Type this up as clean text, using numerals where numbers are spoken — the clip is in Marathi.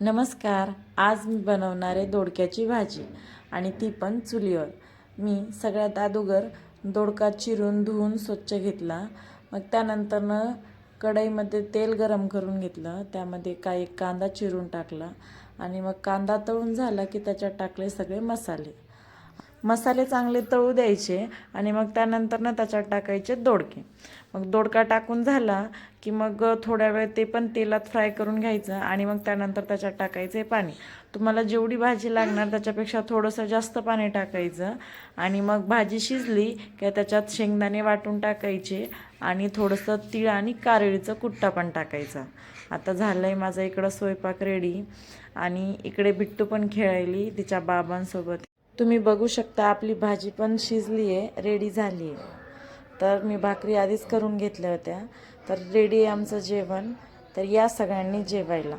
नमस्कार. आज मी बनवणार आहे दोडक्याची भाजी आणि ती पण चुलीवर. मी सगळ्यात अगोदर दोडका चिरून धुवून स्वच्छ घेतला. मग त्यानंतरनं कढईमध्ये तेल गरम करून घेतलं. त्यामध्ये काही कांदा चिरून टाकला आणि मग कांदा तळून झाला की त्याच्यात टाकले सगळे मसाले चांगले तळू द्यायचे आणि मग त्यानंतरनं त्याच्यात टाकायचे दोडके. मग दोडका टाकून झाला की मग थोड्या वेळ ते पण तेलात फ्राय करून घ्यायचं आणि मग त्यानंतर त्याच्यात टाकायचे पाणी. तुम्हाला जेवढी भाजी लागणार त्याच्यापेक्षा थोडंसं जास्त पाणी टाकायचं आणि मग भाजी शिजली की त्याच्यात शेंगदाणे वाटून टाकायचे आणि थोडंसं तीळ आणि कारळीचं कुट्टा पण टाकायचा. आता झालं आहे माझा इकडं स्वयंपाक रेडी आणि इकडे बिट्टू पण खेळायली तिच्या बाबांसोबत. तुम्ही बघू शकता आपली भाजी पण शिजली आहे, रेडी झाली आहे. तर मी भाकरी आधीच करून घेतल्या होत्या. तर रेडी आहे आमचं जेवण. तर या सगळ्यांनी जेवायला.